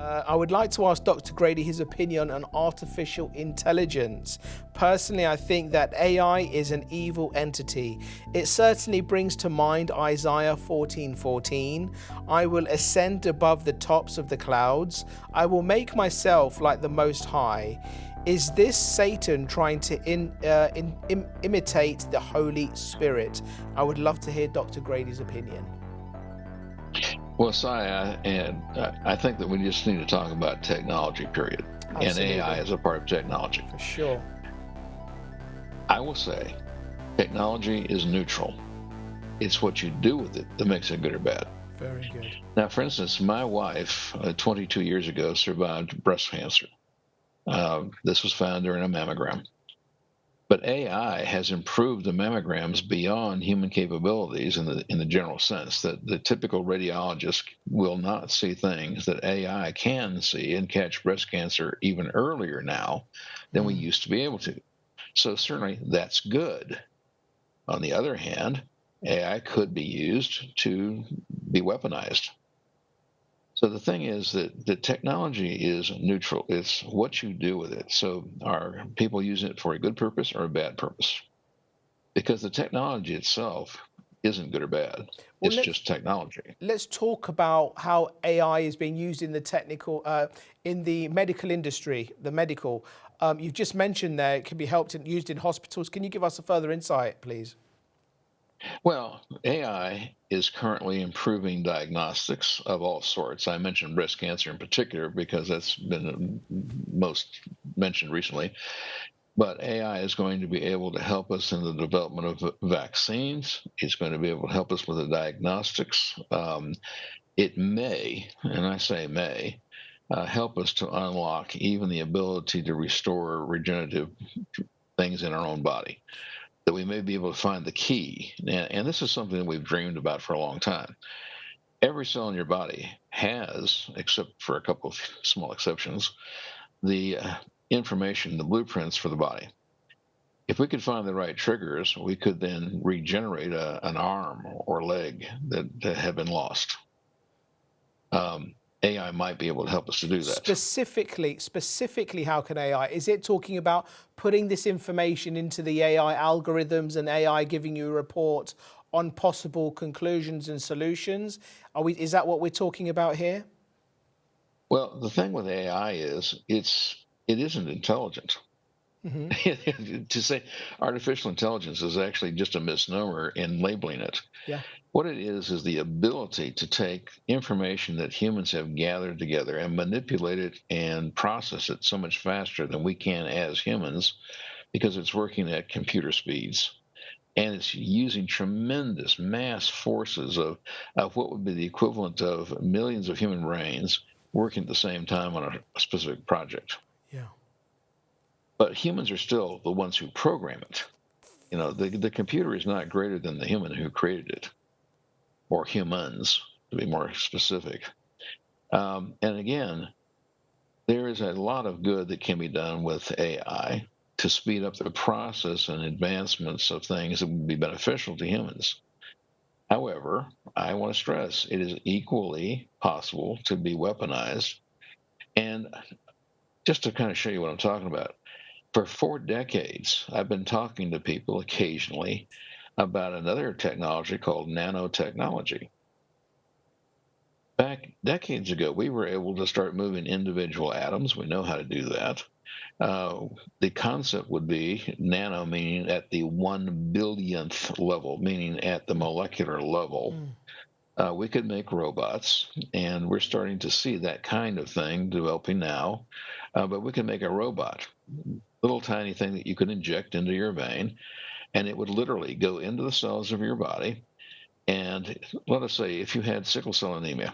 I would like to ask Dr. Grady his opinion on artificial intelligence. Personally, I think that AI is an evil entity. It certainly brings to mind Isaiah 14:14. I will ascend above the tops of the clouds. I will make myself like the Most High. Is this Satan trying to imitate the Holy Spirit? I would love to hear Dr. Grady's opinion. Well, I think that we just need to talk about technology, period. Absolutely. And AI is a part of technology. For sure. I will say technology is neutral. It's what you do with it that makes it good or bad. Very good. Now, for instance, my wife, 22 years ago, survived breast cancer. This was found during a mammogram. But AI has improved the mammograms beyond human capabilities in the general sense that the typical radiologist will not see things that AI can see and catch breast cancer even earlier now than we used to be able to. So certainly that's good. On the other hand, AI could be used to be weaponized. So the thing is that the technology is neutral. It's what you do with it. So are people using it for a good purpose or a bad purpose? Because the technology itself isn't good or bad. It's just technology. Let's talk about how AI is being used in the in the medical industry, the medical. You've just mentioned there it can be used in hospitals. Can you give us a further insight, please? Well, AI is currently improving diagnostics of all sorts. I mentioned breast cancer in particular because that's been most mentioned recently. But AI is going to be able to help us in the development of vaccines. It's going to be able to help us with the diagnostics. It may, and I say may, help us to unlock even the ability to restore regenerative things in our own body, that we may be able to find the key. And this is something that we've dreamed about for a long time. Every cell in your body has, except for a couple of small exceptions, the information, the blueprints for the body. If we could find the right triggers, we could then regenerate an arm or leg that have been lost. AI might be able to help us to do that. Specifically, how can AI? Is it talking about putting this information into the AI algorithms and AI giving you a report on possible conclusions and solutions? Is that what we're talking about here? Well, the thing with AI is it isn't intelligent. Mm-hmm. To say artificial intelligence is actually just a misnomer in labeling it. Yeah. What it is the ability to take information that humans have gathered together and manipulate it and process it so much faster than we can as humans, because it's working at computer speeds. And it's using tremendous mass forces of what would be the equivalent of millions of human brains working at the same time on a specific project. Yeah. But humans are still the ones who program it. You know, the computer is not greater than the human who created it, or humans, to be more specific. And again, there is a lot of good that can be done with AI to speed up the process and advancements of things that would be beneficial to humans. However, I want to stress it is equally possible to be weaponized. And just to kind of show you what I'm talking about, for 4 decades, I've been talking to people occasionally about another technology called nanotechnology. Back decades ago, we were able to start moving individual atoms. We know how to do that. The concept would be nano, meaning at the 1 billionth level, meaning at the molecular level. We could make robots, and we're starting to see that kind of thing developing now. But we can make a robot, little tiny thing that you could inject into your vein, and it would literally go into the cells of your body. And let us say if you had sickle cell anemia,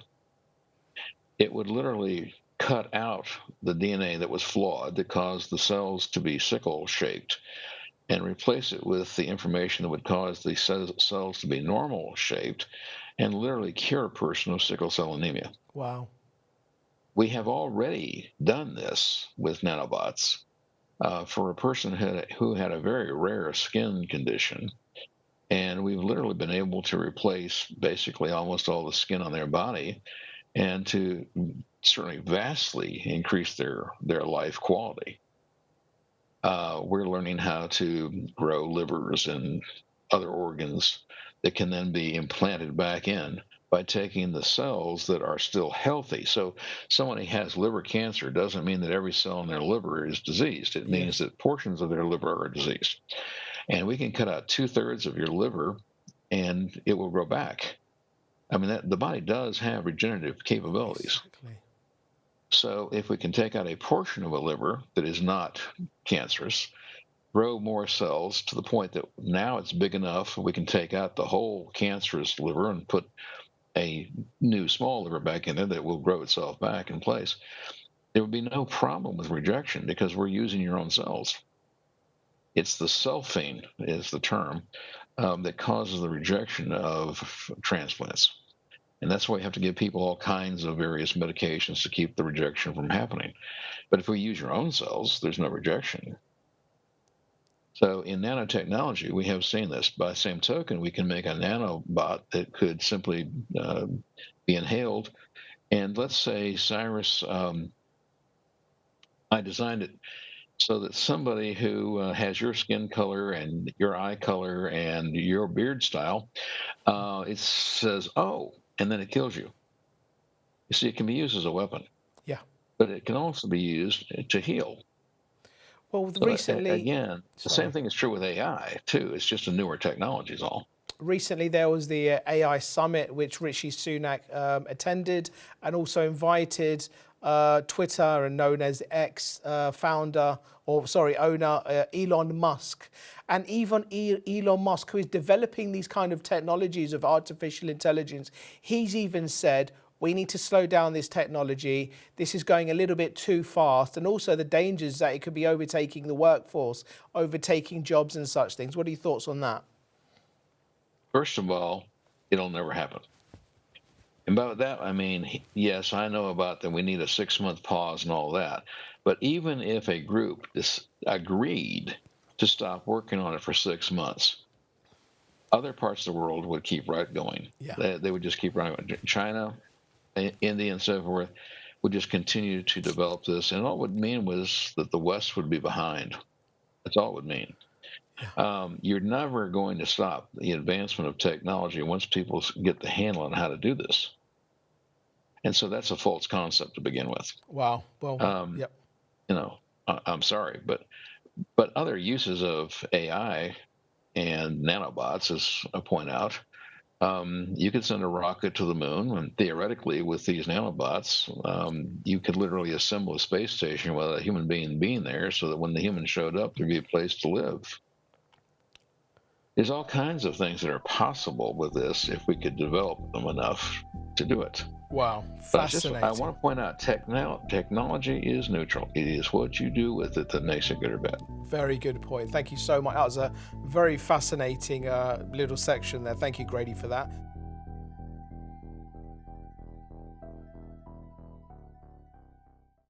it would literally cut out the DNA that was flawed that caused the cells to be sickle shaped and replace it with the information that would cause the cells to be normal shaped and literally cure a person of sickle cell anemia. Wow. We have already done this with nanobots for a person who had a very rare skin condition. And we've literally been able to replace basically almost all the skin on their body and to certainly vastly increase their life quality. We're learning how to grow livers and other organs that can then be implanted back in by taking the cells that are still healthy. So someone who has liver cancer doesn't mean that every cell in their liver is diseased. It means Yes. that portions of their liver are diseased. And we can cut out 2/3 of your liver and it will grow back. I mean, the body does have regenerative capabilities. Exactly. So if we can take out a portion of a liver that is not cancerous, grow more cells to the point that now it's big enough, we can take out the whole cancerous liver and put a new small liver back in there that will grow itself back in place. There would be no problem with rejection because we're using your own cells. It's the selfing is the term that causes the rejection of transplants. And that's why we have to give people all kinds of various medications to keep the rejection from happening. But if we use your own cells, there's no rejection. So in nanotechnology, we have seen this. By the same token, we can make a nanobot that could simply be inhaled. And let's say, Cyrus, I designed it so that somebody who has your skin color and your eye color and your beard style, it says, oh, and then it kills you. You see, it can be used as a weapon, Yeah. but it can also be used to heal. Well, So recently, again, the same sorry. thing is true with AI too. It's just a newer technology is all. Recently, there was the AI summit, which Rishi Sunak attended, and also invited Twitter and known as X owner Elon Musk. And even Elon Musk, who is developing these kind of technologies of artificial intelligence, he's even said, we need to slow down this technology. This is going a little bit too fast. And also the dangers that it could be overtaking the workforce, overtaking jobs and such things. What are your thoughts on that? First of all, it'll never happen. And by that, I mean, yes, I know about that we need a 6-month pause and all that. But even if a group agreed to stop working on it for 6 months, other parts of the world would keep right going. Yeah. They would just keep running. China, India, and so forth would just continue to develop this. And all it would mean was that the West would be behind. That's all it would mean. You're never going to stop the advancement of technology once people get the handle on how to do this. And so that's a false concept to begin with. Wow. Well, yep. You know, I'm sorry, but other uses of AI and nanobots, as I point out, you could send a rocket to the moon, and theoretically, with these nanobots, you could literally assemble a space station without a human being there, so that when the humans showed up, there'd be a place to live. There's all kinds of things that are possible with this if we could develop them enough to do it. Wow. But Fascinating. I want to point out, technology is neutral. It is what you do with it that makes it good or bad. Very good point. Thank you so much. That was a very fascinating little section there. Thank you, Grady, for that.